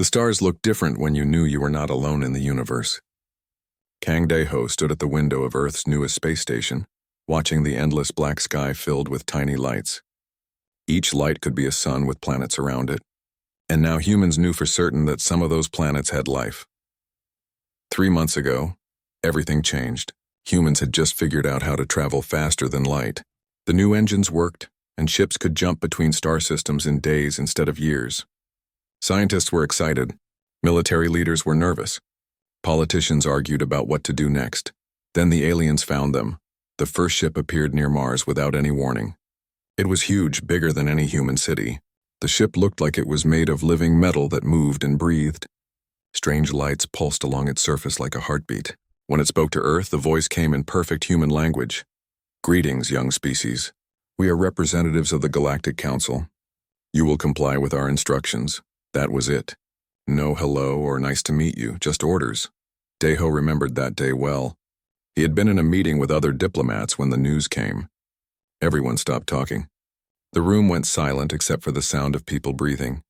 stars looked different when you knew you were not alone in the universe. Kang Dae-ho stood at the window of Earth's newest space station, watching the endless black sky filled with tiny lights. Each light could be a sun with planets around it, and now humans knew for certain that some of those planets had life. 3 months ago, everything changed. Humans had just figured out how to travel faster than light. The new engines worked, and ships could jump between star systems in days instead of years. Scientists were excited. Military leaders were nervous. Politicians argued about what to do next. Then the aliens found them. The first ship appeared near Mars without any warning. It was huge, bigger than any human city. The ship looked like it was made of living metal that moved and breathed. Strange lights pulsed along its surface like a heartbeat. When it spoke to Earth, the voice came in perfect human language. "Greetings, young species. We are representatives of the Galactic Council. You will comply with our instructions." That was it. No hello or nice to meet you, just orders. Dae-ho remembered that day well. He had been in a meeting with other diplomats when the news came. Everyone stopped talking. The room went silent except for the sound of people breathing.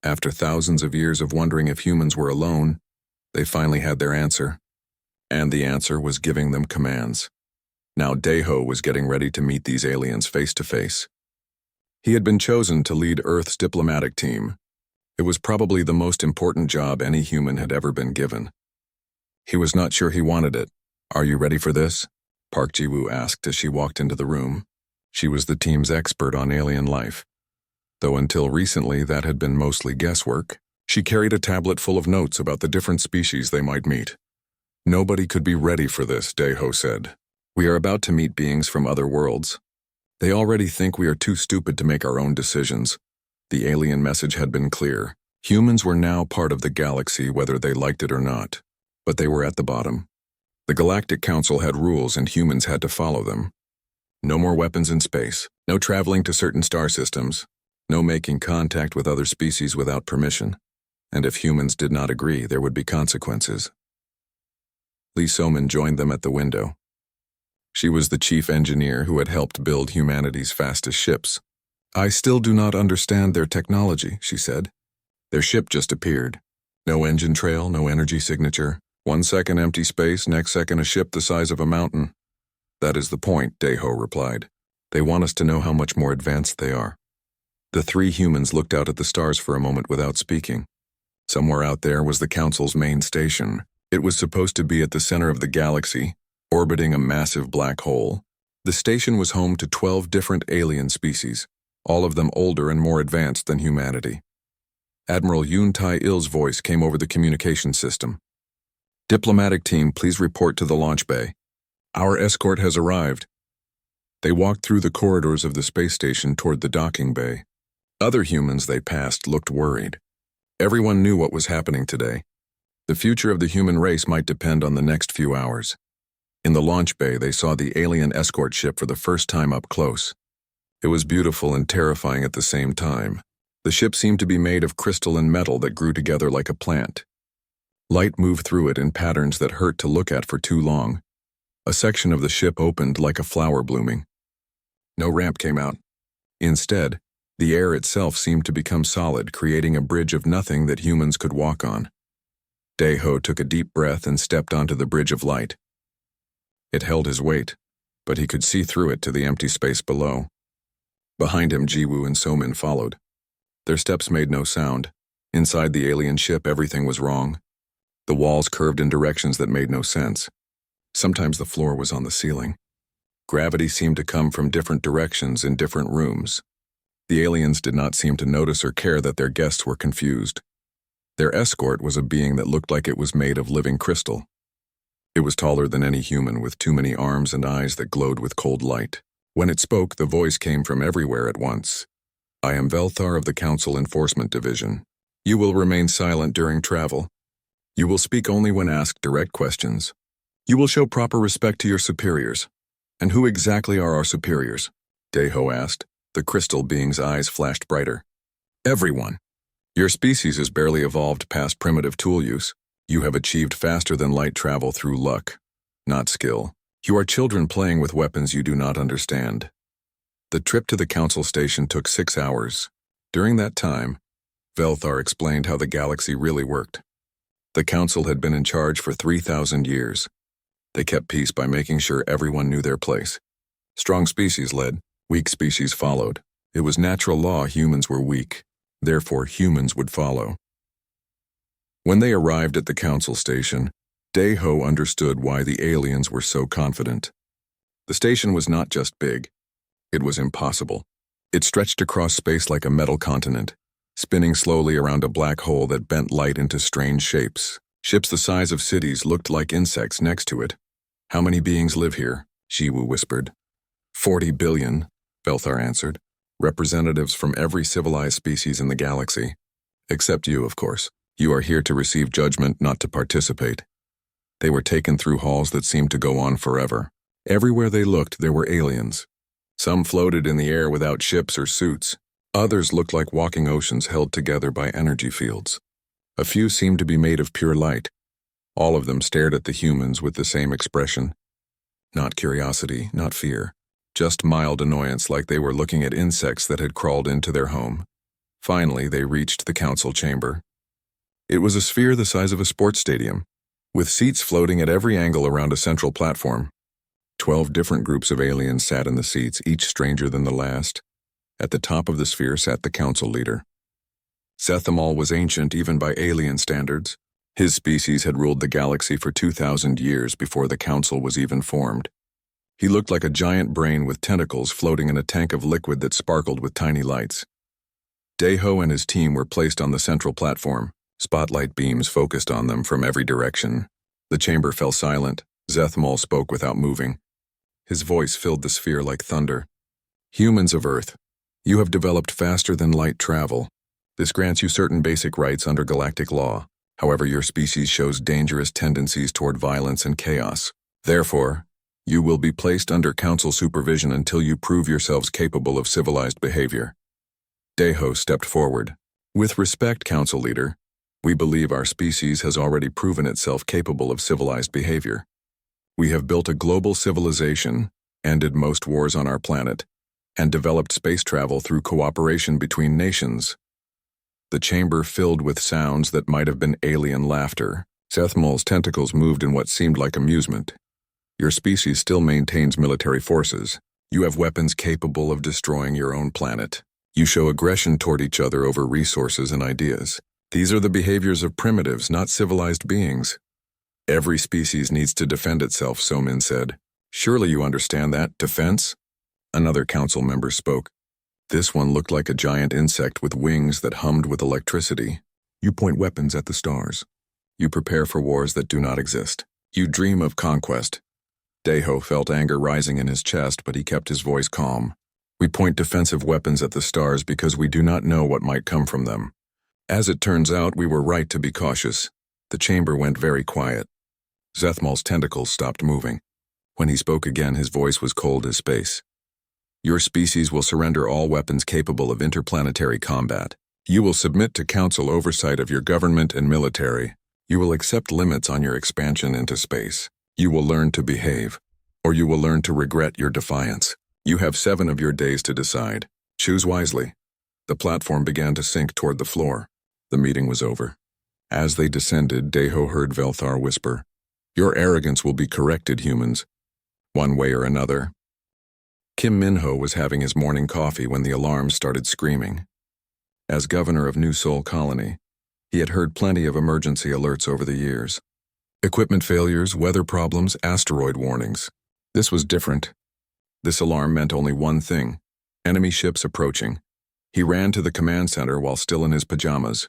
After thousands of years of wondering if humans were alone, they finally had their answer. And the answer was giving them commands. Now Dae-ho was getting ready to meet these aliens face to face. He had been chosen to lead Earth's diplomatic team. It was probably the most important job any human had ever been given. He was not sure he wanted it. "Are you ready for this?" Park Ji-woo asked as she walked into the room. She was the team's expert on alien life. Though until recently that had been mostly guesswork, she carried a tablet full of notes about the different species they might meet. "Nobody could be ready for this," Dae-ho said. "We are about to meet beings from other worlds. They already think we are too stupid to make our own decisions." The alien message had been clear. Humans were now part of the galaxy whether they liked it or not. But they were at the bottom. The Galactic Council had rules and humans had to follow them. No more weapons in space, no traveling to certain star systems, no making contact with other species without permission. And if humans did not agree, there would be consequences. Lee So-min joined them at the window. She was the chief engineer who had helped build humanity's fastest ships. "I still do not understand their technology," she said. Their ship just appeared. No engine trail, no energy signature. 1 second empty space, next second a ship the size of a mountain. "That is the point," Dae-ho replied. "They want us to know how much more advanced they are." The 3 humans looked out at the stars for a moment without speaking. Somewhere out there was the Council's main station. It was supposed to be at the center of the galaxy, orbiting a massive black hole. The station was home to 12 different alien species, all of them older and more advanced than humanity. Admiral Yoon Tae-il's voice came over the communication system. "Diplomatic team, please report to the launch bay. Our escort has arrived." They walked through the corridors of the space station toward the docking bay. Other humans they passed looked worried. Everyone knew what was happening today. The future of the human race might depend on the next few hours. In the launch bay, they saw the alien escort ship for the first time up close. It was beautiful and terrifying at the same time. The ship seemed to be made of crystal and metal that grew together like a plant. Light moved through it in patterns that hurt to look at for too long. A section of the ship opened like a flower blooming. No ramp came out. Instead, the air itself seemed to become solid, creating a bridge of nothing that humans could walk on. Dae-ho took a deep breath and stepped onto the bridge of light. It held his weight, but he could see through it to the empty space below. Behind him, Ji-woo and So-min followed. Their steps made no sound. Inside the alien ship, everything was wrong. The walls curved in directions that made no sense. Sometimes the floor was on the ceiling. Gravity seemed to come from different directions in different rooms. The aliens did not seem to notice or care that their guests were confused. Their escort was a being that looked like it was made of living crystal. It was taller than any human, with too many arms and eyes that glowed with cold light. When it spoke, the voice came from everywhere at once. "I am Velthar of the Council Enforcement Division. You will remain silent during travel. You will speak only when asked direct questions. You will show proper respect to your superiors." "And who exactly are our superiors?" Dae-ho asked. The crystal being's eyes flashed brighter. "Everyone. Your species has barely evolved past primitive tool use. You have achieved faster than light travel through luck, not skill. You are children playing with weapons you do not understand." The trip to the council station took 6 hours. During that time, Velthar explained how the galaxy really worked. The Council had been in charge for 3,000 years. They kept peace by making sure everyone knew their place. Strong species led, weak species followed. It was natural law humans were weak, therefore humans would follow. When they arrived at the Council station, Daeho understood why the aliens were so confident. The station was not just big. It was impossible. It stretched across space like a metal continent, spinning slowly around a black hole that bent light into strange shapes. Ships the size of cities looked like insects next to it. "How many beings live here?" Shiwu whispered. 40 billion, Velthar answered. Representatives from every civilized species in the galaxy. Except you, of course. You are here to receive judgment, not to participate. They were taken through halls that seemed to go on forever. Everywhere they looked, there were aliens. Some floated in the air without ships or suits. Others looked like walking oceans held together by energy fields. A few seemed to be made of pure light. All of them stared at the humans with the same expression. Not curiosity, not fear. Just mild annoyance, like they were looking at insects that had crawled into their home. Finally, they reached the council chamber. It was a sphere the size of a sports stadium, with seats floating at every angle around a central platform. 12 different groups of aliens sat in the seats, each stranger than the last. At the top of the sphere sat the council leader. Sethamal was ancient even by alien standards. His species had ruled the galaxy for 2,000 years before the council was even formed. He looked like a giant brain with tentacles floating in a tank of liquid that sparkled with tiny lights. Daeho and his team were placed on the central platform. Spotlight beams focused on them from every direction. The chamber fell silent. Zethmal spoke without moving. His voice filled the sphere like thunder. "Humans of Earth, you have developed faster than light travel. This grants you certain basic rights under galactic law. However, your species shows dangerous tendencies toward violence and chaos. Therefore, you will be placed under council supervision until you prove yourselves capable of civilized behavior." Daeho stepped forward. "With respect, Council Leader, we believe our species has already proven itself capable of civilized behavior. We have built a global civilization, ended most wars on our planet, and developed space travel through cooperation between nations." The chamber filled with sounds that might have been alien laughter. Sethmal's tentacles moved in what seemed like amusement. "Your species still maintains military forces. You have weapons capable of destroying your own planet. You show aggression toward each other over resources and ideas. These are the behaviors of primitives, not civilized beings. Every species needs to defend itself," Somin said. "Surely you understand that, defense?" Another council member spoke. This one looked like a giant insect with wings that hummed with electricity. "You point weapons at the stars. You prepare for wars that do not exist. You dream of conquest." Daeho felt anger rising in his chest, but he kept his voice calm. "We point defensive weapons at the stars because we do not know what might come from them. As it turns out, we were right to be cautious." The chamber went very quiet. Zethmal's tentacles stopped moving. When he spoke again, his voice was cold as space. "Your species will surrender all weapons capable of interplanetary combat. You will submit to council oversight of your government and military. You will accept limits on your expansion into space. You will learn to behave, or you will learn to regret your defiance. You have 7 of your days to decide. Choose wisely." The platform began to sink toward the floor. The meeting was over. As they descended, Daeho heard Velthar whisper, "Your arrogance will be corrected, humans. One way or another." Kim Minho was having his morning coffee when the alarms started screaming. As governor of New Seoul Colony, he had heard plenty of emergency alerts over the years. Equipment failures, weather problems, asteroid warnings. This was different. This alarm meant only one thing: enemy ships approaching. He ran to the command center while still in his pajamas.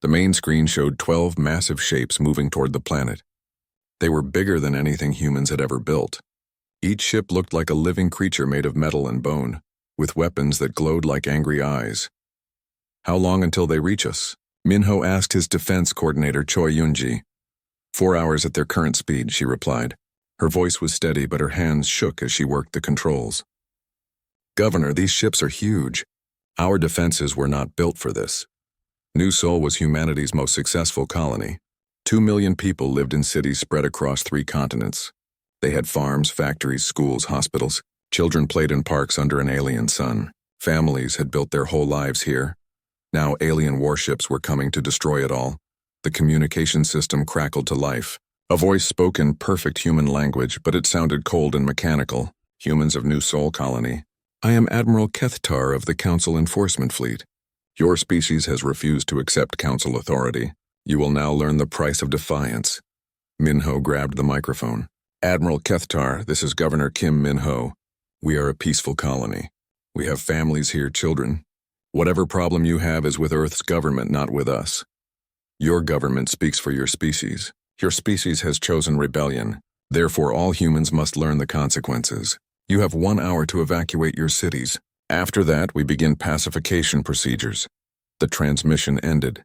The main screen showed 12 massive shapes moving toward the planet. They were bigger than anything humans had ever built. Each ship looked like a living creature made of metal and bone, with weapons that glowed like angry eyes. "How long until they reach us?" Minho asked his defense coordinator Choi Yunji. 4 hours at their current speed, she replied. Her voice was steady, but her hands shook as she worked the controls. "Governor, these ships are huge. Our defenses were not built for this." New Seoul was humanity's most successful colony. 2 million people lived in cities spread across 3 continents. They had farms, factories, schools, hospitals. Children played in parks under an alien sun. Families had built their whole lives here. Now alien warships were coming to destroy it all. The communication system crackled to life. A voice spoke in perfect human language, but it sounded cold and mechanical. Humans of New Sol Colony. I am Admiral Kethtar of the Council Enforcement Fleet. Your species has refused to accept Council authority. You will now learn the price of defiance. Minho grabbed the microphone. Admiral Kethtar, this is Governor Kim Minho. We are a peaceful colony. We have families here, children. Whatever problem you have is with Earth's government, not with us. Your government speaks for your species. Your species has chosen rebellion. Therefore, all humans must learn the consequences. You have 1 hour to evacuate your cities. After that, we begin pacification procedures. The transmission ended.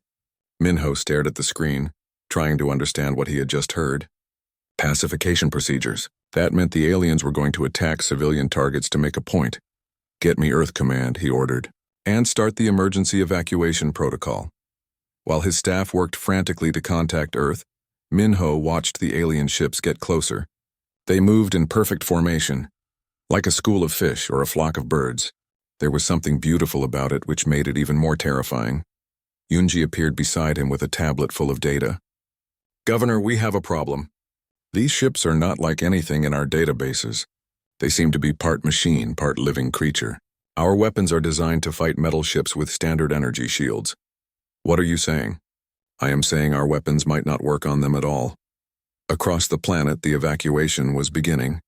Minho stared at the screen, trying to understand what he had just heard. Pacification procedures. That meant the aliens were going to attack civilian targets to make a point. Get me Earth Command, he ordered, and start the emergency evacuation protocol. While his staff worked frantically to contact Earth, Minho watched the alien ships get closer. They moved in perfect formation, like a school of fish or a flock of birds. There was something beautiful about it which made it even more terrifying. Yunji appeared beside him with a tablet full of data. Governor, we have a problem. These ships are not like anything in our databases. They seem to be part machine, part living creature. Our weapons are designed to fight metal ships with standard energy shields. What are you saying? I am saying our weapons might not work on them at all. Across the planet, the evacuation was beginning.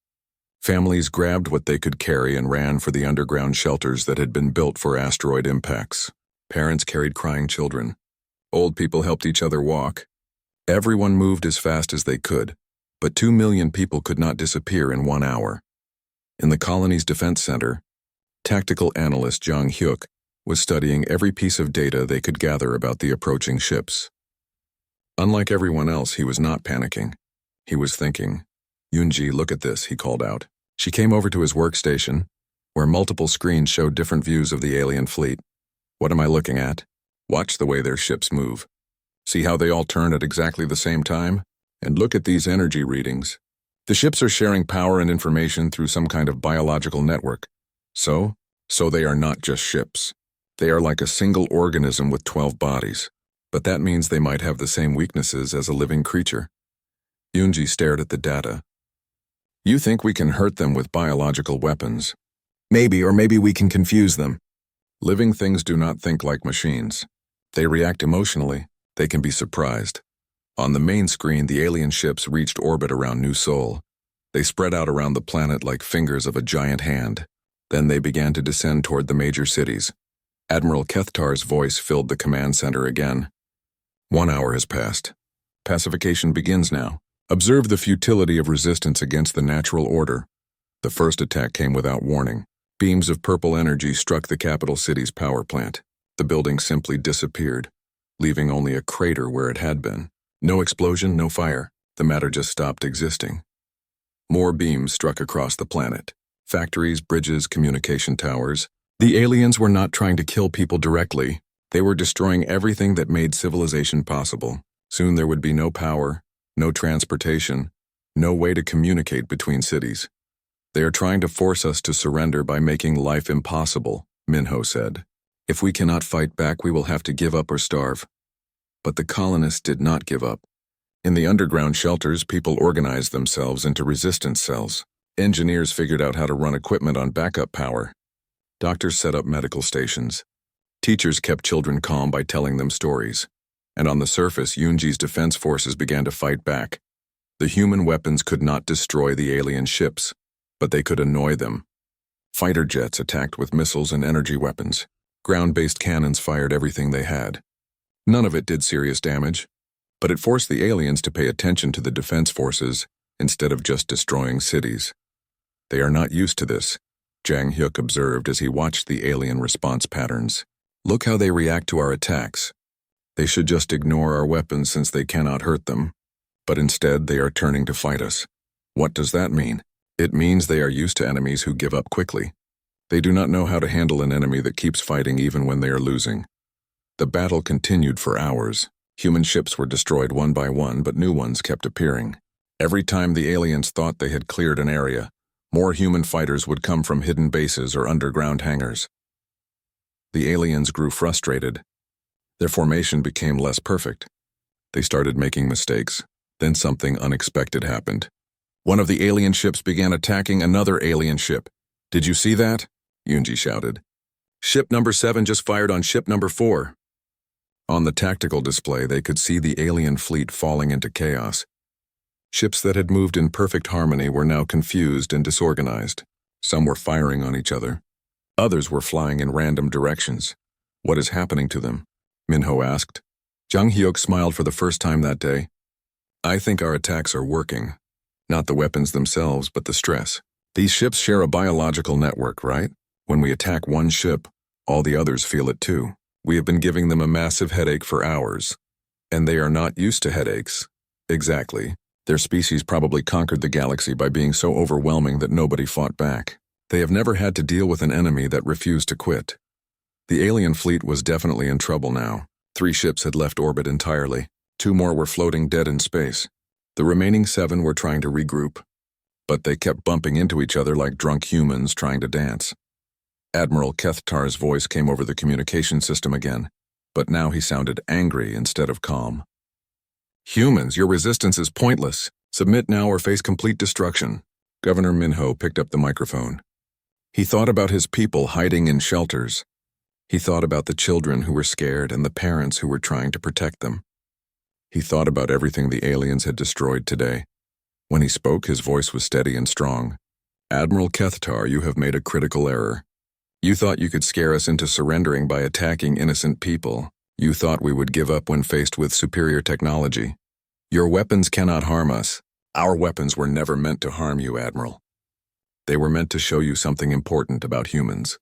Families grabbed what they could carry and ran for the underground shelters that had been built for asteroid impacts. Parents carried crying children. Old people helped each other walk. Everyone moved as fast as they could, but 2 million people could not disappear in 1 hour. In the colony's defense center, tactical analyst Jang Hyuk was studying every piece of data they could gather about the approaching ships. Unlike everyone else, he was not panicking. He was thinking. Yunji, look at this, he called out. She came over to his workstation, where multiple screens showed different views of the alien fleet. What am I looking at? Watch the way their ships move. See how they all turn at exactly the same time? And look at these energy readings. The ships are sharing power and information through some kind of biological network. So they are not just ships. They are like a single organism with 12 bodies. But that means they might have the same weaknesses as a living creature. Yunji stared at the data. You think we can hurt them with biological weapons? Maybe, or maybe we can confuse them. Living things do not think like machines. They react emotionally. They can be surprised. On the main screen, the alien ships reached orbit around New Sol. They spread out around the planet like fingers of a giant hand. Then they began to descend toward the major cities. Admiral Kethtar's voice filled the command center again. 1 hour has passed. Pacification begins now. Observe the futility of resistance against the natural order. The first attack came without warning. Beams of purple energy struck the capital city's power plant. The building simply disappeared, leaving only a crater where it had been. No explosion, no fire. The matter just stopped existing. More beams struck across the planet. Factories, bridges, communication towers. The aliens were not trying to kill people directly. They were destroying everything that made civilization possible. Soon there would be no power, no transportation, no way to communicate between cities. They are trying to force us to surrender by making life impossible, Minho said. If we cannot fight back, we will have to give up or starve. But the colonists did not give up. In the underground shelters, people organized themselves into resistance cells. Engineers figured out how to run equipment on backup power. Doctors set up medical stations. Teachers kept children calm by telling them stories. And on the surface, Yunji's defense forces began to fight back. The human weapons could not destroy the alien ships, but they could annoy them. Fighter jets attacked with missiles and energy weapons. Ground-based cannons fired everything they had. None of it did serious damage, but it forced the aliens to pay attention to the defense forces instead of just destroying cities. They are not used to this, Jang Hyuk observed as he watched the alien response patterns. Look how they react to our attacks. They should just ignore our weapons since they cannot hurt them, but instead they are turning to fight us. What does that mean? It means they are used to enemies who give up quickly. They do not know how to handle an enemy that keeps fighting even when they are losing. The battle continued for hours. Human ships were destroyed one by one, but new ones kept appearing. Every time the aliens thought they had cleared an area, more human fighters would come from hidden bases or underground hangars. The aliens grew frustrated. Their formation became less perfect. They started making mistakes. Then something unexpected happened. One of the alien ships began attacking another alien ship. "Did you see that?" Yunji shouted. "Ship number 7 just fired on ship number 4. On the tactical display, they could see the alien fleet falling into chaos. Ships that had moved in perfect harmony were now confused and disorganized. Some were firing on each other. Others were flying in random directions. "What is happening to them?" Minho asked. Jang Hyuk smiled for the first time that day. "I think our attacks are working. Not the weapons themselves, but the stress. These ships share a biological network, right? When we attack one ship, all the others feel it too. We have been giving them a massive headache for hours. And they are not used to headaches." "Exactly. Their species probably conquered the galaxy by being so overwhelming that nobody fought back. They have never had to deal with an enemy that refused to quit." The alien fleet was definitely in trouble now. 3 ships had left orbit entirely. 2 more were floating dead in space. The remaining 7 were trying to regroup. But they kept bumping into each other like drunk humans trying to dance. Admiral Kethtar's voice came over the communication system again, but now he sounded angry instead of calm. "Humans, your resistance is pointless. Submit now or face complete destruction." Governor Minho picked up the microphone. He thought about his people hiding in shelters. He thought about the children who were scared and the parents who were trying to protect them. He thought about everything the aliens had destroyed today. When he spoke, his voice was steady and strong. "Admiral Kethtar, you have made a critical error. You thought you could scare us into surrendering by attacking innocent people. You thought we would give up when faced with superior technology. Your weapons cannot harm us. Our weapons were never meant to harm you, Admiral. They were meant to show you something important about humans.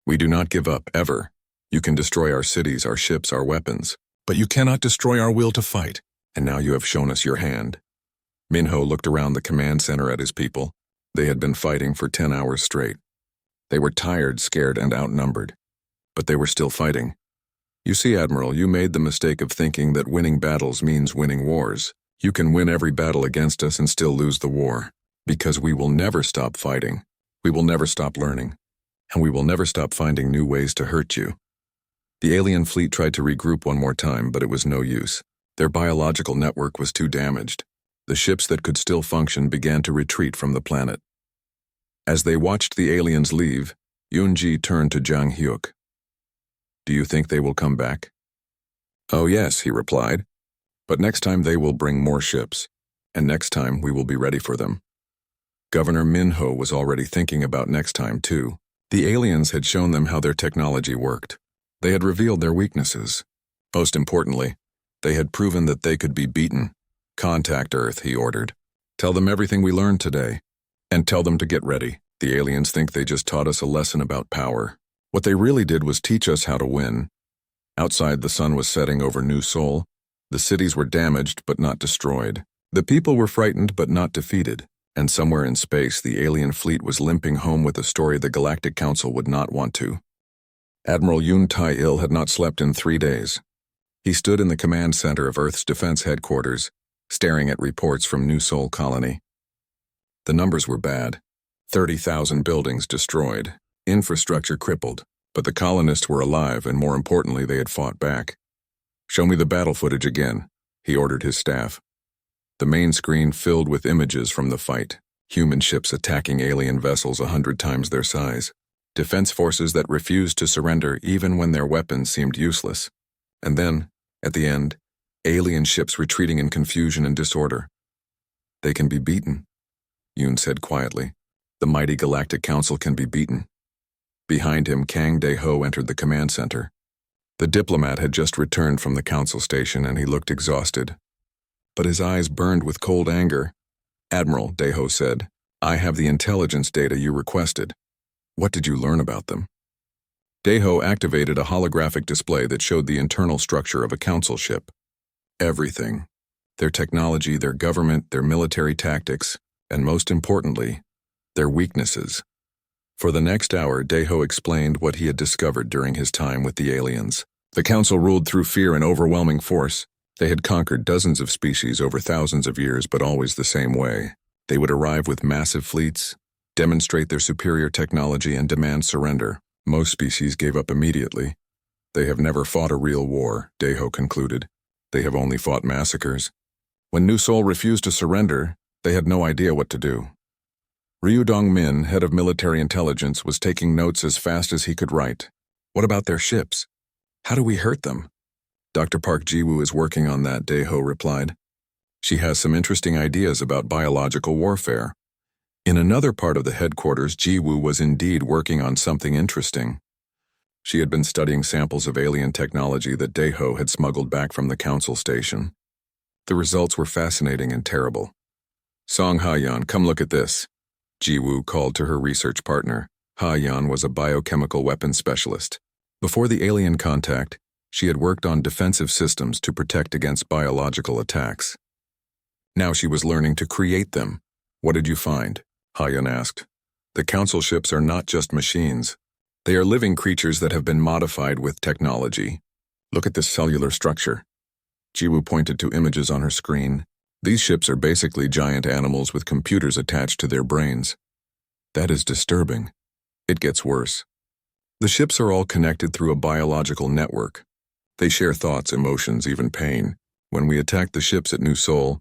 We do not give up, ever. You can destroy our cities, our ships, our weapons, but you cannot destroy our will to fight, and now you have shown us your hand." Minho looked around the command center at his people. They had been fighting for 10 hours straight. They were tired, scared, and outnumbered, but they were still fighting. "You see, Admiral, you made the mistake of thinking that winning battles means winning wars. You can win every battle against us and still lose the war, because we will never stop fighting. We will never stop learning, and we will never stop finding new ways to hurt you." The alien fleet tried to regroup one more time, but it was no use. Their biological network was too damaged. The ships that could still function began to retreat from the planet. As they watched the aliens leave, Yoonji turned to Jang Hyuk. "Do you think they will come back?" "Oh yes," he replied. "But next time they will bring more ships, and next time we will be ready for them." Governor Minho was already thinking about next time too. The aliens had shown them how their technology worked. They had revealed their weaknesses. Most importantly, they had proven that they could be beaten. "Contact Earth," he ordered. "Tell them everything we learned today. And tell them to get ready. The aliens think they just taught us a lesson about power. What they really did was teach us how to win." Outside, the sun was setting over New Seoul. The cities were damaged but not destroyed. The people were frightened but not defeated. And somewhere in space, the alien fleet was limping home with a story the Galactic Council would not want to. Admiral Yoon Tae-il had not slept in 3 days. He stood in the command center of Earth's defense headquarters, staring at reports from New Seoul Colony. The numbers were bad. 30,000 buildings destroyed, infrastructure crippled, but the colonists were alive and more importantly they had fought back. "Show me the battle footage again," he ordered his staff. The main screen filled with images from the fight, human ships attacking alien vessels 100 times their size, defense forces that refused to surrender even when their weapons seemed useless, and then, at the end, alien ships retreating in confusion and disorder. "They can be beaten," Yoon said quietly. "The mighty Galactic Council can be beaten." Behind him, Kang Dae-ho entered the command center. The diplomat had just returned from the council station and he looked exhausted. But his eyes burned with cold anger. "Admiral," Dae-ho said, "I have the intelligence data you requested. What did you learn about them?" Dae-ho activated a holographic display that showed the internal structure of a council ship. Everything. Their technology, their government, their military tactics, and most importantly, their weaknesses. For the next hour, Dae-ho explained what he had discovered during his time with the aliens. The council ruled through fear and overwhelming force. They had conquered dozens of species over thousands of years, but always the same way. They would arrive with massive fleets, demonstrate their superior technology, and demand surrender. Most species gave up immediately. They have never fought a real war, Daeho concluded. They have only fought massacres. When New Seoul refused to surrender, they had no idea what to do. Ryu Dong-min, head of military intelligence, was taking notes as fast as he could write. What about their ships? How do we hurt them? Dr. Park Ji-woo is working on that, Daeho replied. She has some interesting ideas about biological warfare. In another part of the headquarters, Ji-woo was indeed working on something interesting. She had been studying samples of alien technology that Daeho had smuggled back from the council station. The results were fascinating and terrible. Song Ha-yeon, come look at this. Ji-woo called to her research partner. Ha-yeon was a biochemical weapons specialist. Before the alien contact, she had worked on defensive systems to protect against biological attacks. Now she was learning to create them. What did you find? Ha-yeon asked. The council ships are not just machines. They are living creatures that have been modified with technology. Look at this cellular structure. Ji-woo pointed to images on her screen. These ships are basically giant animals with computers attached to their brains. That is disturbing. It gets worse. The ships are all connected through a biological network. They share thoughts, emotions, even pain. When we attacked the ships at New Seoul,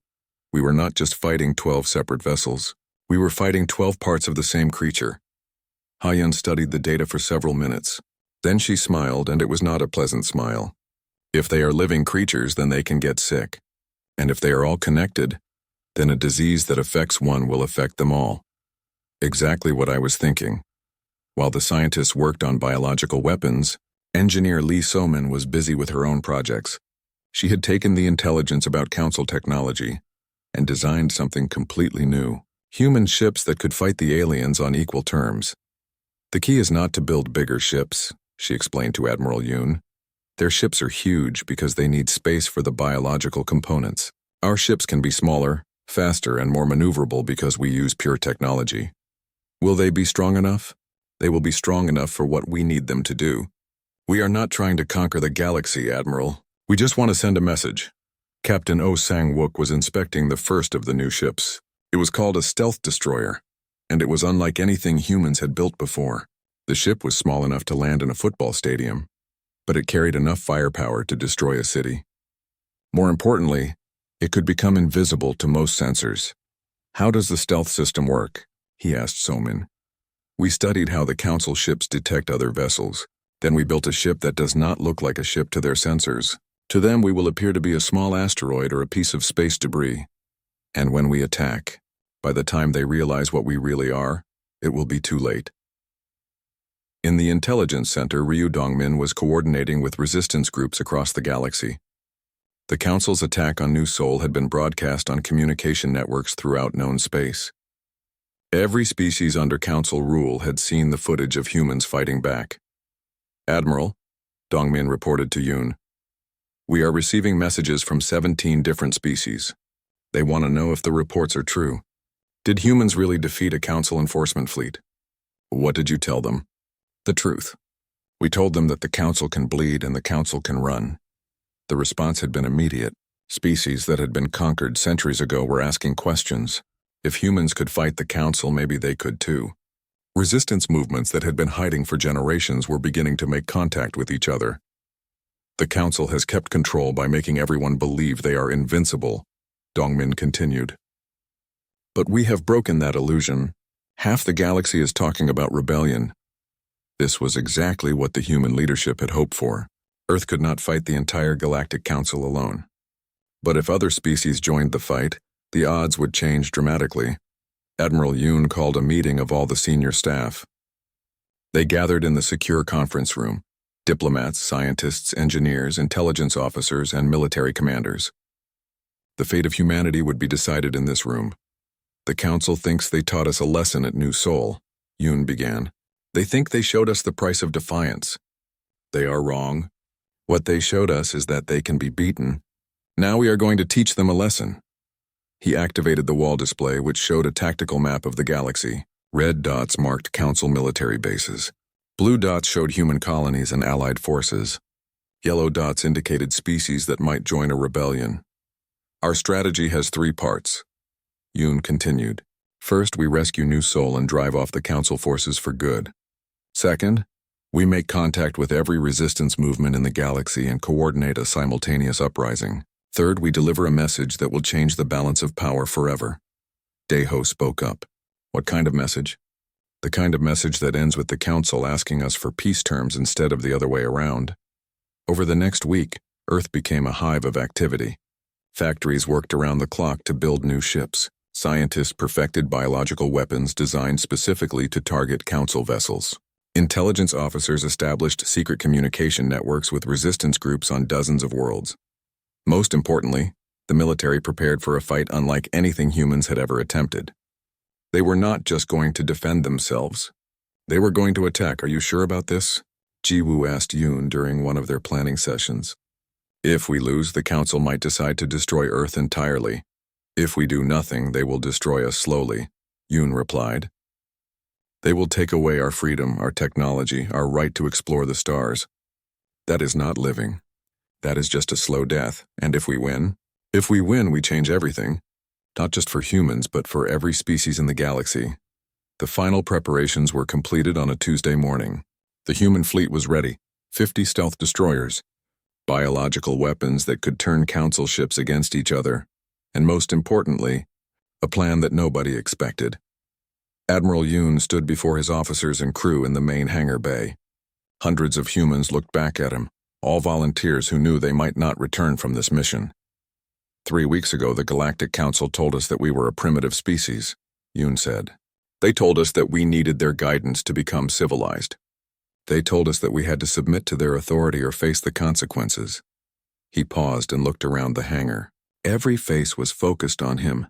we were not just fighting 12 separate vessels. We were fighting 12 parts of the same creature. Ha-yeon studied the data for several minutes. Then she smiled, and it was not a pleasant smile. If they are living creatures, then they can get sick. And if they are all connected, then a disease that affects one will affect them all. Exactly what I was thinking. While the scientists worked on biological weapons, engineer Lee So-min was busy with her own projects. She had taken the intelligence about council technology and designed something completely new. Human ships that could fight the aliens on equal terms. The key is not to build bigger ships, she explained to Admiral Yoon. Their ships are huge because they need space for the biological components. Our ships can be smaller, faster, and more maneuverable because we use pure technology. Will they be strong enough? They will be strong enough for what we need them to do. We are not trying to conquer the galaxy, Admiral. We just want to send a message. Captain Oh Sang-wook was inspecting the first of the new ships. It was called a stealth destroyer, and it was unlike anything humans had built before. The ship was small enough to land in a football stadium, but it carried enough firepower to destroy a city. More importantly, it could become invisible to most sensors. How does the stealth system work? He asked So-min. We studied how the council ships detect other vessels. Then we built a ship that does not look like a ship to their sensors. To them, we will appear to be a small asteroid or a piece of space debris. And when we attack, by the time they realize what we really are, it will be too late. In the intelligence center, Ryu Dong-min was coordinating with resistance groups across the galaxy. The Council's attack on New Seoul had been broadcast on communication networks throughout known space. Every species under Council rule had seen the footage of humans fighting back. Admiral, Dong-min reported to Yoon, we are receiving messages from 17 different species. They want to know if the reports are true. Did humans really defeat a Council enforcement fleet? What did you tell them? The truth. We told them that the Council can bleed and the Council can run. The response had been immediate. Species that had been conquered centuries ago were asking questions. If humans could fight the Council, maybe they could too. Resistance movements that had been hiding for generations were beginning to make contact with each other. The Council has kept control by making everyone believe they are invincible, Dong-min continued. But we have broken that illusion. Half the galaxy is talking about rebellion. This was exactly what the human leadership had hoped for. Earth could not fight the entire Galactic Council alone. But if other species joined the fight, the odds would change dramatically. Admiral Yoon called a meeting of all the senior staff. They gathered in the secure conference room. Diplomats, scientists, engineers, intelligence officers, and military commanders. The fate of humanity would be decided in this room. The Council thinks they taught us a lesson at New Seoul, Yoon began. They think they showed us the price of defiance. They are wrong. What they showed us is that they can be beaten. Now we are going to teach them a lesson. He activated the wall display, which showed a tactical map of the galaxy. Red dots marked Council military bases. Blue dots showed human colonies and allied forces. Yellow dots indicated species that might join a rebellion. Our strategy has 3 parts. Yoon continued. First, we rescue New Seoul and drive off the Council forces for good. Second, We make contact with every resistance movement in the galaxy and coordinate a simultaneous uprising. Third, we deliver a message that will change the balance of power forever. Deho spoke up. What kind of message? The kind of message that ends with the Council asking us for peace terms instead of the other way around. Over the next week, Earth became a hive of activity. Factories worked around the clock to build new ships. Scientists perfected biological weapons designed specifically to target Council vessels. Intelligence officers established secret communication networks with resistance groups on dozens of worlds. Most importantly, the military prepared for a fight unlike anything humans had ever attempted. They were not just going to defend themselves. They were going to attack. Are you sure about this? Jiwoo asked Yoon during one of their planning sessions. If we lose, the Council might decide to destroy Earth entirely. If we do nothing, they will destroy us slowly, Yoon replied. They will take away our freedom, our technology, our right to explore the stars. That is not living. That is just a slow death. And if we win? If we win, we change everything. Not just for humans, but for every species in the galaxy. The final preparations were completed on a Tuesday morning. The human fleet was ready. 50 stealth destroyers. Biological weapons that could turn Council ships against each other. And most importantly, a plan that nobody expected. Admiral Yoon stood before his officers and crew in the main hangar bay. Hundreds of humans looked back at him, all volunteers who knew they might not return from this mission. 3 weeks ago, the Galactic Council told us that we were a primitive species, Yoon said. They told us that we needed their guidance to become civilized. They told us that we had to submit to their authority or face the consequences. He paused and looked around the hangar. Every face was focused on him.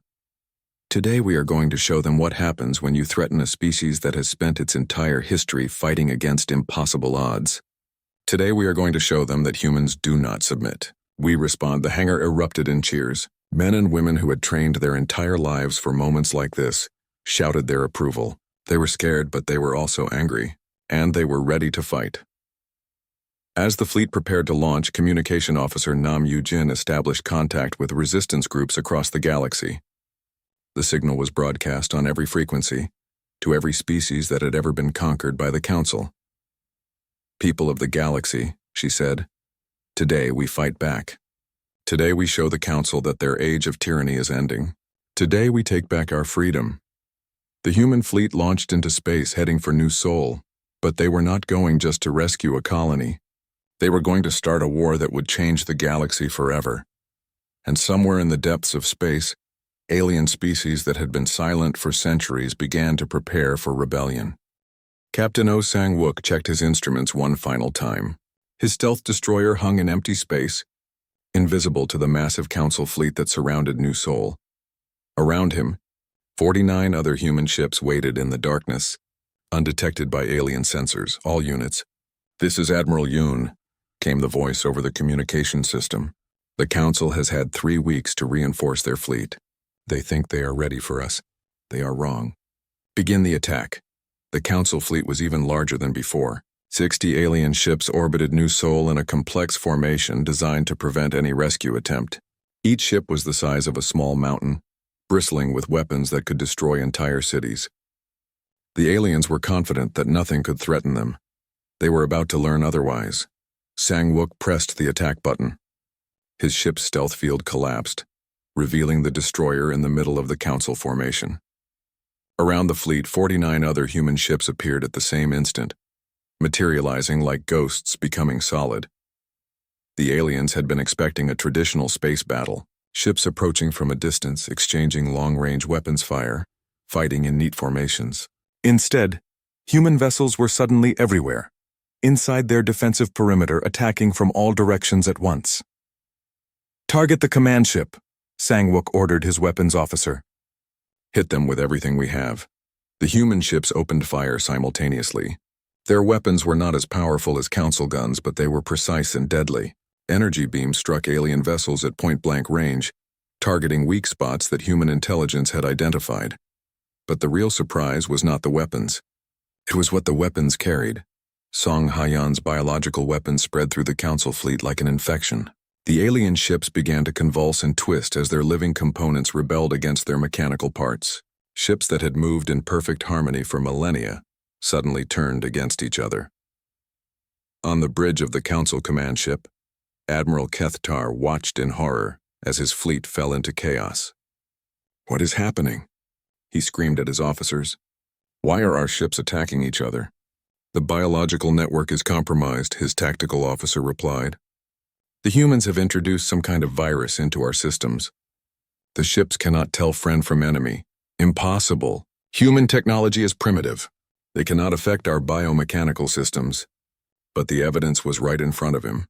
Today we are going to show them what happens when you threaten a species that has spent its entire history fighting against impossible odds. Today we are going to show them that humans do not submit. We respond. The hangar erupted in cheers. Men and women who had trained their entire lives for moments like this shouted their approval. They were scared, but they were also angry. And they were ready to fight. As the fleet prepared to launch, Communication Officer Nam Yu-jin established contact with resistance groups across the galaxy. The signal was broadcast on every frequency, to every species that had ever been conquered by the Council. People of the galaxy, she said, today we fight back. Today we show the Council that their age of tyranny is ending. Today we take back our freedom. The human fleet launched into space heading for New Sol, but they were not going just to rescue a colony. They were going to start a war that would change the galaxy forever. And somewhere in the depths of space, alien species that had been silent for centuries began to prepare for rebellion. Captain Oh Sang-wook checked his instruments one final time. His stealth destroyer hung in empty space, invisible to the massive Council fleet that surrounded New Sol. Around him, 49 other human ships waited in the darkness, undetected by alien sensors, all units. This is Admiral Yoon, came the voice over the communication system. The Council has had 3 weeks to reinforce their fleet. They think they are ready for us. They are wrong. Begin the attack. The Council fleet was even larger than before. 60 alien ships orbited New Sol in a complex formation designed to prevent any rescue attempt. Each ship was the size of a small mountain, bristling with weapons that could destroy entire cities. The aliens were confident that nothing could threaten them. They were about to learn otherwise. Sang-wook pressed the attack button. His ship's stealth field collapsed, revealing the destroyer in the middle of the Council formation. Around the fleet, 49 other human ships appeared at the same instant, materializing like ghosts becoming solid. The aliens had been expecting a traditional space battle, ships approaching from a distance, exchanging long-range weapons fire, fighting in neat formations. Instead, human vessels were suddenly everywhere, inside their defensive perimeter, attacking from all directions at once. Target the command ship, Sang-wook ordered his weapons officer. Hit them with everything we have. The human ships opened fire simultaneously. Their weapons were not as powerful as Council guns, but they were precise and deadly. Energy beams struck alien vessels at point-blank range, targeting weak spots that human intelligence had identified. But the real surprise was not the weapons. It was what the weapons carried. Song Hayan's biological weapons spread through the Council fleet like an infection. The alien ships began to convulse and twist as their living components rebelled against their mechanical parts. Ships that had moved in perfect harmony for millennia suddenly turned against each other. On the bridge of the Council command ship, Admiral Kethtar watched in horror as his fleet fell into chaos. "What is happening?" he screamed at his officers. "Why are our ships attacking each other?" "The biological network is compromised," his tactical officer replied. "The humans have introduced some kind of virus into our systems. The ships cannot tell friend from enemy. Impossible. Human technology is primitive. They cannot affect our biomechanical systems." But the evidence was right in front of him.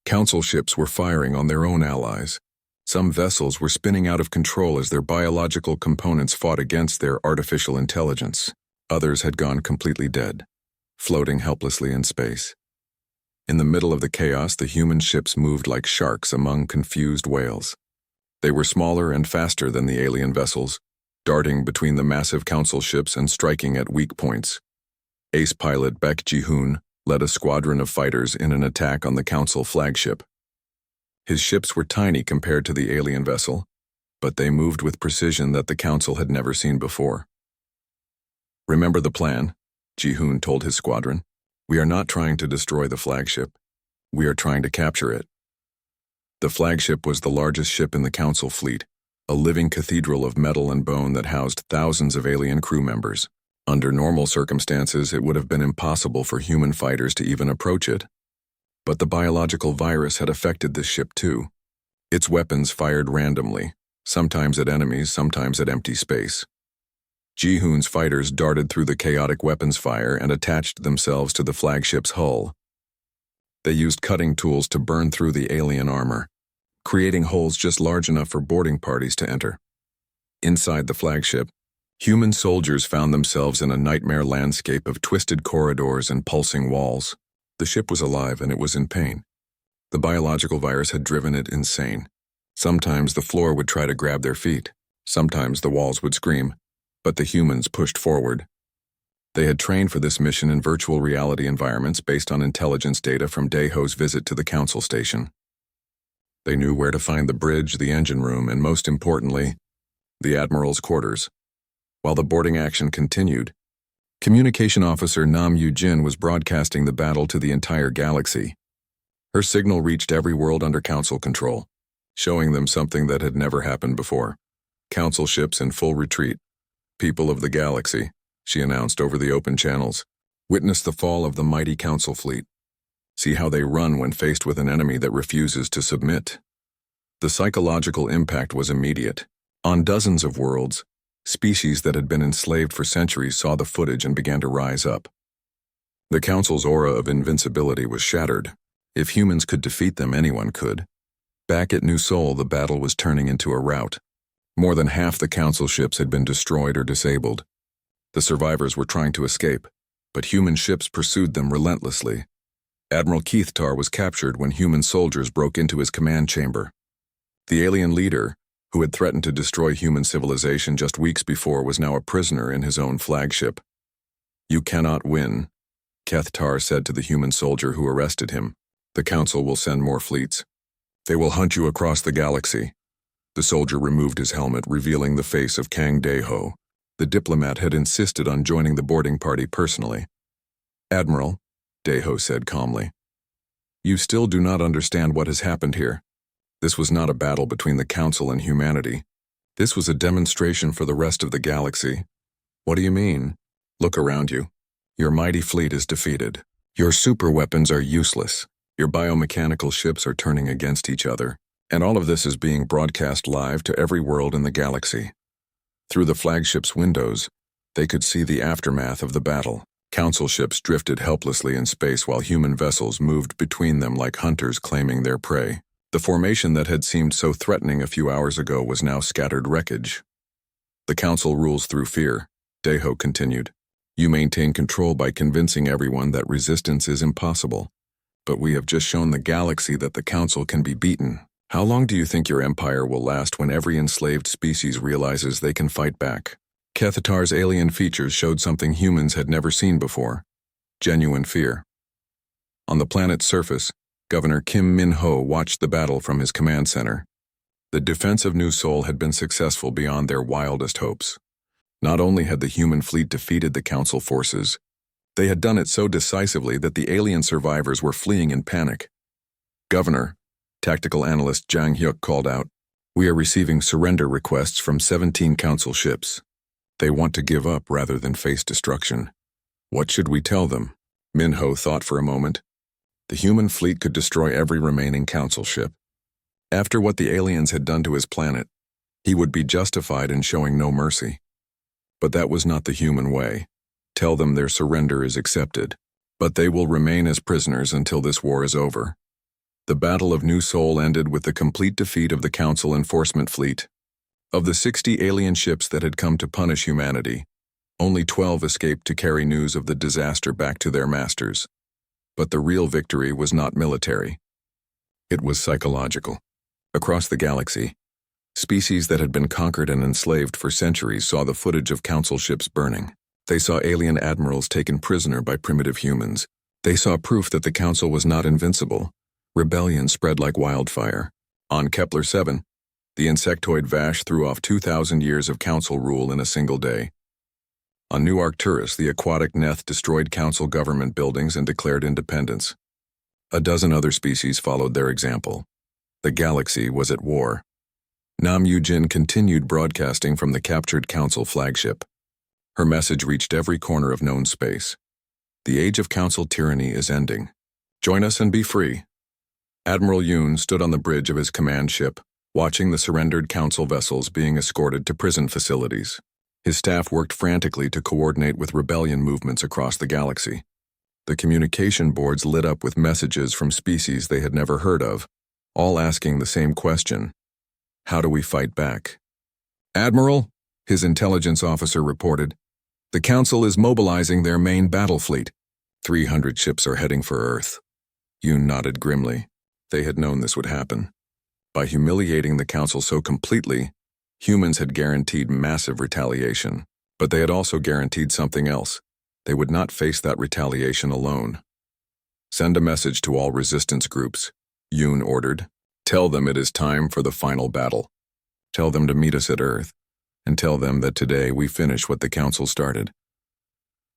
Council ships were firing on their own allies. Some vessels were spinning out of control as their biological components fought against their artificial intelligence. Others had gone completely dead, floating helplessly in space. In the middle of the chaos, the human ships moved like sharks among confused whales. They were smaller and faster than the alien vessels, darting between the massive council ships and striking at weak points. Ace pilot Baek Ji-hoon led a squadron of fighters in an attack on the council flagship. His ships were tiny compared to the alien vessel, but they moved with precision that the council had never seen before. "Remember the plan," Ji-hoon told his squadron. "We are not trying to destroy the flagship. We are trying to capture it." The flagship was the largest ship in the council fleet, a living cathedral of metal and bone that housed thousands of alien crew members. Under normal circumstances, it would have been impossible for human fighters to even approach it. But the biological virus had affected this ship too. Its weapons fired randomly, sometimes at enemies, sometimes at empty space. Ji-hoon's fighters darted through the chaotic weapons fire and attached themselves to the flagship's hull. They used cutting tools to burn through the alien armor, creating holes just large enough for boarding parties to enter. Inside the flagship, human soldiers found themselves in a nightmare landscape of twisted corridors and pulsing walls. The ship was alive and it was in pain. The biological virus had driven it insane. Sometimes the floor would try to grab their feet. Sometimes the walls would scream, but the humans pushed forward. They had trained for this mission in virtual reality environments based on intelligence data from Daeho's visit to the council station. They knew where to find the bridge, the engine room, and most importantly, the Admiral's quarters. While the boarding action continued, Communication Officer Nam Yu-jin was broadcasting the battle to the entire galaxy. Her signal reached every world under Council control, showing them something that had never happened before. "Council ships in full retreat. People of the galaxy," she announced over the open channels. "Witness the fall of the mighty Council fleet. See how they run when faced with an enemy that refuses to submit." The psychological impact was immediate. On dozens of worlds, species that had been enslaved for centuries saw the footage and began to rise up. The Council's aura of invincibility was shattered. If humans could defeat them, anyone could. Back at New Seoul, the battle was turning into a rout. More than half the Council ships had been destroyed or disabled. The survivors were trying to escape, but human ships pursued them relentlessly. Admiral Kethtar was captured when human soldiers broke into his command chamber. The alien leader, who had threatened to destroy human civilization just weeks before, was now a prisoner in his own flagship. "You cannot win," Kethtar said to the human soldier who arrested him. "The Council will send more fleets. They will hunt you across the galaxy." The soldier removed his helmet, revealing the face of Kang Dae-ho. The diplomat had insisted on joining the boarding party personally. "Admiral," Dae-ho said calmly, "you still do not understand what has happened here. This was not a battle between the Council and humanity. This was a demonstration for the rest of the galaxy." "What do you mean?" "Look around you. Your mighty fleet is defeated. Your superweapons are useless. Your biomechanical ships are turning against each other. And all of this is being broadcast live to every world in the galaxy." Through the flagship's windows, they could see the aftermath of the battle. Council ships drifted helplessly in space while human vessels moved between them like hunters claiming their prey. The formation that had seemed so threatening a few hours ago was now scattered wreckage. "The Council rules through fear," Dae-ho continued. "You maintain control by convincing everyone that resistance is impossible. But we have just shown the galaxy that the Council can be beaten. How long do you think your empire will last when every enslaved species realizes they can fight back?" Kethtar's alien features showed something humans had never seen before: genuine fear. On the planet's surface, Governor Kim Min-ho watched the battle from his command center. The defense of New Seoul had been successful beyond their wildest hopes. Not only had the human fleet defeated the Council forces, They had done it so decisively that the alien survivors were fleeing in panic. "Governor," tactical analyst Jang Hyuk called out, "we are receiving surrender requests from 17 council ships. They want to give up rather than face destruction. What should we tell them?" Minho thought for a moment. The human fleet could destroy every remaining council ship. After what the aliens had done to his planet, he would be justified in showing no mercy. But that was not the human way. Tell them their surrender is accepted, but they will remain as prisoners until this war is over. The Battle of New Seoul ended with the complete defeat of the Council Enforcement Fleet. Of the 60 alien ships that had come to punish humanity, only 12 escaped to carry news of the disaster back to their masters. But the real victory was not military. It was psychological. Across the galaxy, species that had been conquered and enslaved for centuries saw the footage of council ships burning. They saw alien admirals taken prisoner by primitive humans. They saw proof that the council was not invincible. Rebellion spread like wildfire. On Kepler 7, the insectoid Vash threw off 2,000 years of council rule in a single day. On New Arcturus, the aquatic Neth destroyed council government buildings and declared independence. A dozen other species followed their example. The galaxy was at war. Nam Yu-jin continued broadcasting from the captured council flagship. Her message reached every corner of known space. The age of council tyranny is ending. Join us and be free. Admiral Yoon stood on the bridge of his command ship, watching the surrendered council vessels being escorted to prison facilities. His staff worked frantically to coordinate with rebellion movements across the galaxy. The communication boards lit up with messages from species they had never heard of, all asking the same question: how do we fight back? "Admiral," his intelligence officer reported, "the Council is mobilizing their main battle fleet. 300 ships are heading for Earth." Yoon nodded grimly. They had known this would happen. By humiliating the Council so completely, humans had guaranteed massive retaliation, but they had also guaranteed something else. They would not face that retaliation alone. "Send a message to all resistance groups," Yoon ordered. "Tell them it is time for the final battle. Tell them to meet us at Earth, and tell them that today we finish what the Council started."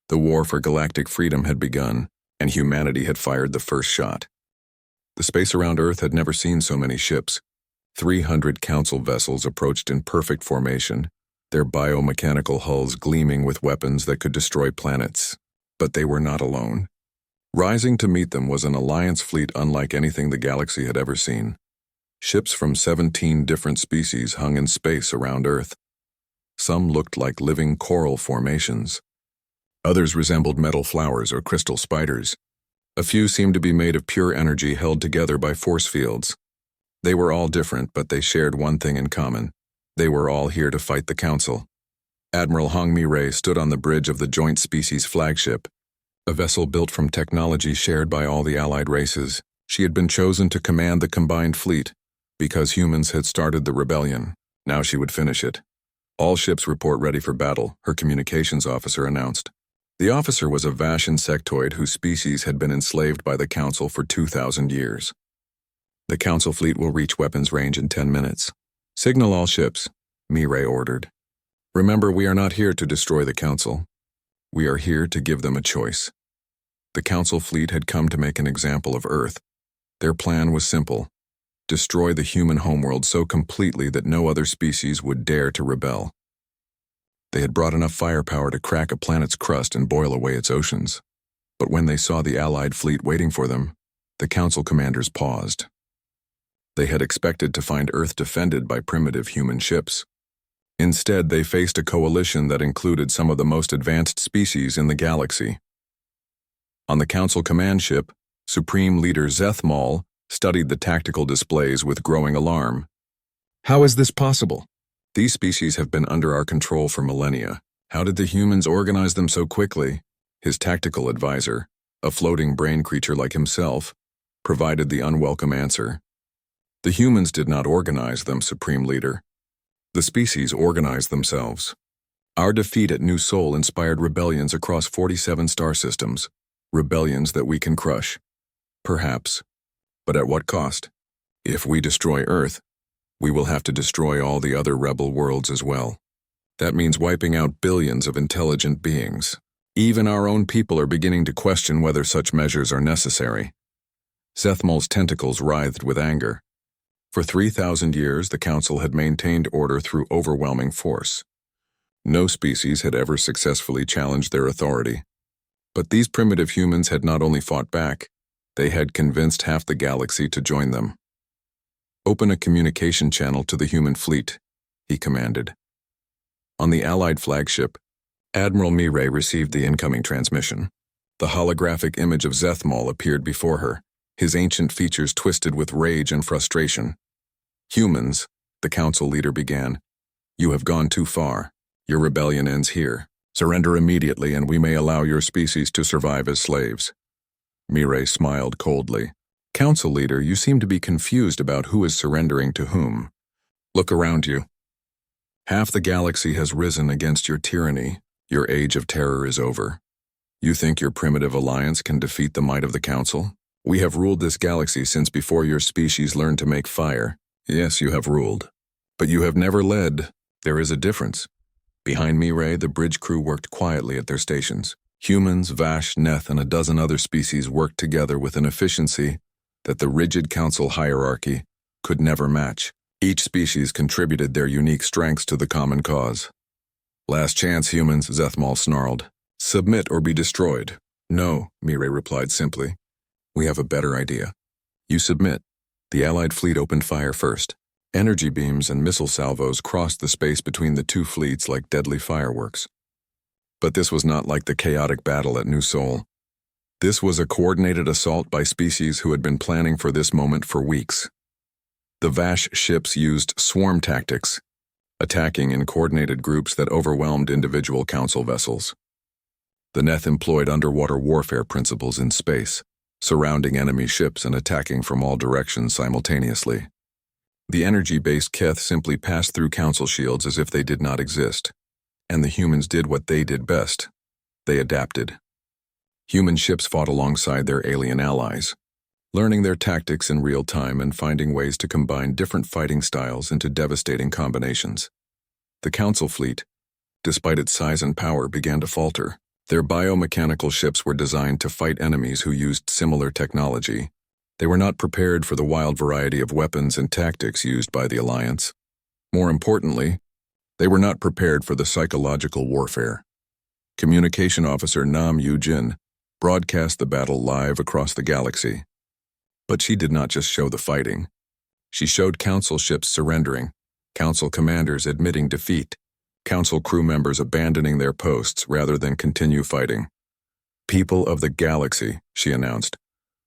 The war for galactic freedom had begun, and humanity had fired the first shot. The space around Earth had never seen so many ships. 300 Council vessels approached in perfect formation, their biomechanical hulls gleaming with weapons that could destroy planets. But they were not alone. Rising to meet them was an alliance fleet unlike anything the galaxy had ever seen. Ships from 17 different species hung in space around Earth. Some looked like living coral formations. Others resembled metal flowers or crystal spiders. A few seemed to be made of pure energy held together by force fields. They were all different, but they shared one thing in common. They were all here to fight the Council. Admiral Hong Mi-rae stood on the bridge of the Joint Species flagship, a vessel built from technology shared by all the allied races. She had been chosen to command the combined fleet because humans had started the rebellion. Now she would finish it. "All ships report ready for battle," her communications officer announced. The officer was a Vash insectoid whose species had been enslaved by the Council for 2,000 years. "The Council fleet will reach weapons range in 10 minutes. Signal all ships," Mi-rae ordered. "Remember, we are not here to destroy the Council. We are here to give them a choice." The Council fleet had come to make an example of Earth. Their plan was simple: destroy the human homeworld so completely that no other species would dare to rebel. They had brought enough firepower to crack a planet's crust and boil away its oceans. But when they saw the Allied fleet waiting for them, the Council commanders paused. They had expected to find Earth defended by primitive human ships. Instead, they faced a coalition that included some of the most advanced species in the galaxy. On the Council command ship, Supreme Leader Zeth Maul studied the tactical displays with growing alarm. "How is this possible? These species have been under our control for millennia. How did the humans organize them so quickly?" His tactical advisor, a floating brain creature like himself, provided the unwelcome answer. "The humans did not organize them, Supreme Leader. The species organized themselves. Our defeat at New Seoul inspired rebellions across 47 star systems, rebellions that we can crush. Perhaps. But at what cost? If we destroy Earth, we will have to destroy all the other rebel worlds as well. That means wiping out billions of intelligent beings. Even our own people are beginning to question whether such measures are necessary. Zethmal's tentacles writhed with anger. For 3,000 years, the Council had maintained order through overwhelming force. No species had ever successfully challenged their authority. But these primitive humans had not only fought back, they had convinced half the galaxy to join them. "Open a communication channel to the human fleet," he commanded. On the Allied flagship, Admiral Mireille received the incoming transmission. The holographic image of Zethmal appeared before her, his ancient features twisted with rage and frustration. "Humans," the Council leader began, "you have gone too far. Your rebellion ends here. Surrender immediately and we may allow your species to survive as slaves." Mireille smiled coldly. "Council leader, you seem to be confused about who is surrendering to whom. Look around you. Half the galaxy has risen against your tyranny. Your age of terror is over. You think your primitive alliance can defeat the might of the Council? We have ruled this galaxy since before your species learned to make fire. Yes, you have ruled. But you have never led. There is a difference." Behind Mireille, the bridge crew worked quietly at their stations. Humans, Vash, Neth, and a dozen other species worked together with an efficiency that the rigid Council hierarchy could never match. Each species contributed their unique strengths to the common cause. "Last chance, humans," Zethmal snarled. "Submit or be destroyed." "No," Mireille replied simply. "We have a better idea. You submit." The Allied fleet opened fire first. Energy beams and missile salvos crossed the space between the two fleets like deadly fireworks. But this was not like the chaotic battle at New Sol. This was a coordinated assault by species who had been planning for this moment for weeks. The Vash ships used swarm tactics, attacking in coordinated groups that overwhelmed individual Council vessels. The Neth employed underwater warfare principles in space, surrounding enemy ships and attacking from all directions simultaneously. The energy-based Keth simply passed through Council shields as if they did not exist. And the humans did what they did best. They adapted. Human ships fought alongside their alien allies, learning their tactics in real time and finding ways to combine different fighting styles into devastating combinations. The Council fleet, despite its size and power, began to falter. Their biomechanical ships were designed to fight enemies who used similar technology. They were not prepared for the wild variety of weapons and tactics used by the Alliance. More importantly, they were not prepared for the psychological warfare. Communication Officer Nam Yu-jin broadcast the battle live across the galaxy. But she did not just show the fighting. She showed Council ships surrendering, Council commanders admitting defeat, Council crew members abandoning their posts rather than continue fighting. "People of the galaxy," she announced,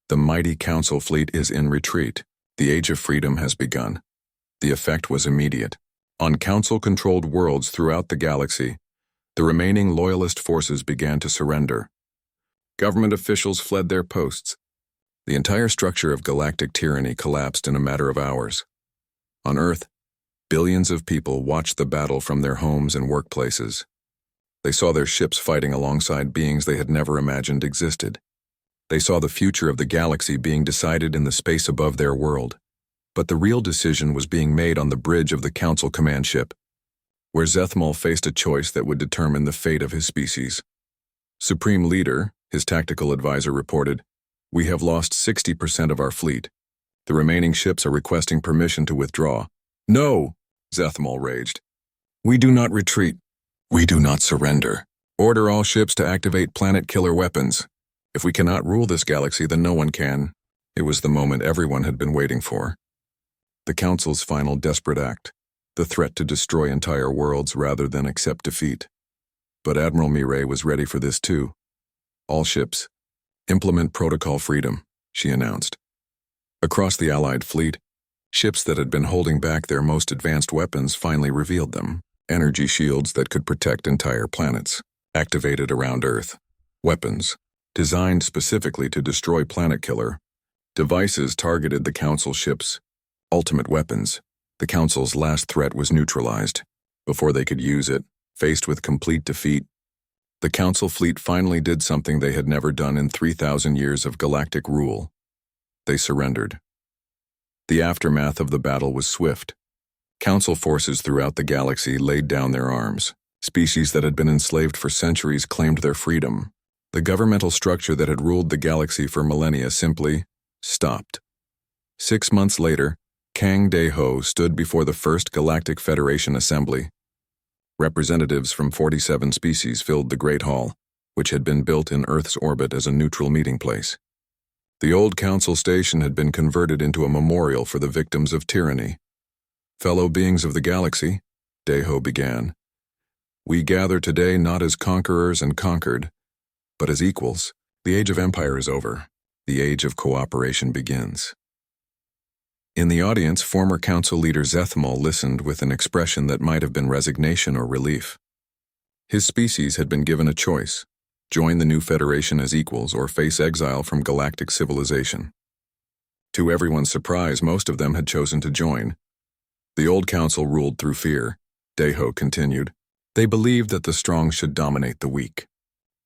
"the mighty Council fleet is in retreat. The Age of Freedom has begun." The effect was immediate. On Council-controlled worlds throughout the galaxy, the remaining Loyalist forces began to surrender. Government officials fled their posts. The entire structure of galactic tyranny collapsed in a matter of hours. On Earth, billions of people watched the battle from their homes and workplaces. They saw their ships fighting alongside beings they had never imagined existed. They saw the future of the galaxy being decided in the space above their world. But the real decision was being made on the bridge of the Council command ship, where Zethmal faced a choice that would determine the fate of his species. "Supreme Leader," his tactical advisor reported, "we have lost 60% of our fleet. The remaining ships are requesting permission to withdraw." "No!" Zethmal raged. "We do not retreat. We do not surrender. Order all ships to activate planet-killer weapons. If we cannot rule this galaxy, then no one can." It was the moment everyone had been waiting for. The Council's final desperate act, the threat to destroy entire worlds rather than accept defeat. But Admiral Mireille was ready for this too. "All ships, implement protocol freedom," she announced. Across the Allied fleet, ships that had been holding back their most advanced weapons finally revealed them. Energy shields that could protect entire planets, activated around Earth. Weapons, designed specifically to destroy planet-killer. Devices targeted the Council ships. Ultimate weapons. The Council's last threat was neutralized. Before they could use it, faced with complete defeat, the Council fleet finally did something they had never done in 3,000 years of galactic rule. They surrendered. The aftermath of the battle was swift. Council forces throughout the galaxy laid down their arms. Species that had been enslaved for centuries claimed their freedom. The governmental structure that had ruled the galaxy for millennia simply stopped. 6 months later, Kang De-ho stood before the First Galactic Federation Assembly. Representatives from 47 species filled the Great Hall, which had been built in Earth's orbit as a neutral meeting place. The old council station had been converted into a memorial for the victims of tyranny. "Fellow beings of the galaxy," De-ho began, "we gather today not as conquerors and conquered, but as equals. The age of empire is over. The age of cooperation begins." In the audience, former council leader Zethmal listened with an expression that might have been resignation or relief. His species had been given a choice: join the new federation as equals or face exile from galactic civilization. To everyone's surprise, most of them had chosen to join. The old council ruled through fear, De-ho continued. They believed that the strong should dominate the weak.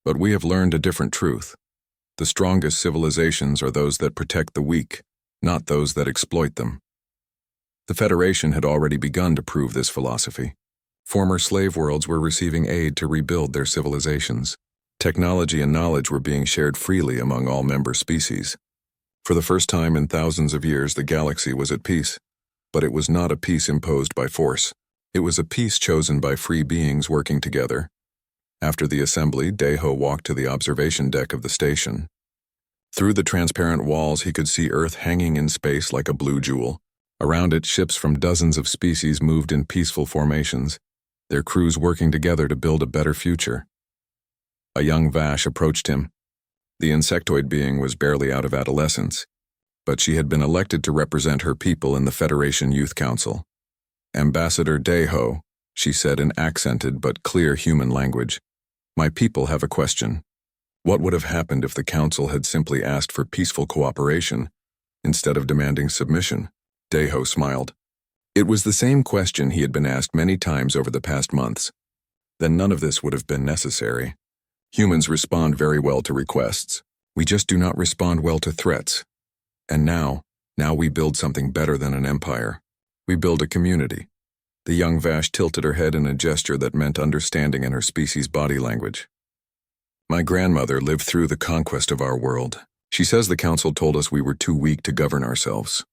But we have learned a different truth. The strongest civilizations are those that protect the weak, not those that exploit them. The Federation had already begun to prove this philosophy. Former slave worlds were receiving aid to rebuild their civilizations. Technology and knowledge were being shared freely among all member species. For the first time in thousands of years, the galaxy was at peace. But it was not a peace imposed by force. It was a peace chosen by free beings working together. After the assembly, De-ho walked to the observation deck of the station. Through the transparent walls, he could see Earth hanging in space like a blue jewel. Around it, ships from dozens of species moved in peaceful formations, their crews working together to build a better future. A young Vash approached him. The insectoid being was barely out of adolescence, but she had been elected to represent her people in the Federation Youth Council. "Ambassador De-ho," she said in accented but clear human language, "my people have a question. What would have happened if the council had simply asked for peaceful cooperation instead of demanding submission?" De-ho smiled. It was the same question he had been asked many times over the past months. Then none of this would have been necessary. Humans respond very well to requests. We just do not respond well to threats. And now we build something better than an empire. We build a community. The young Vash tilted her head in a gesture that meant understanding in her species' body language. "My grandmother lived through the conquest of our world. She says the council told us we were too weak to govern ourselves.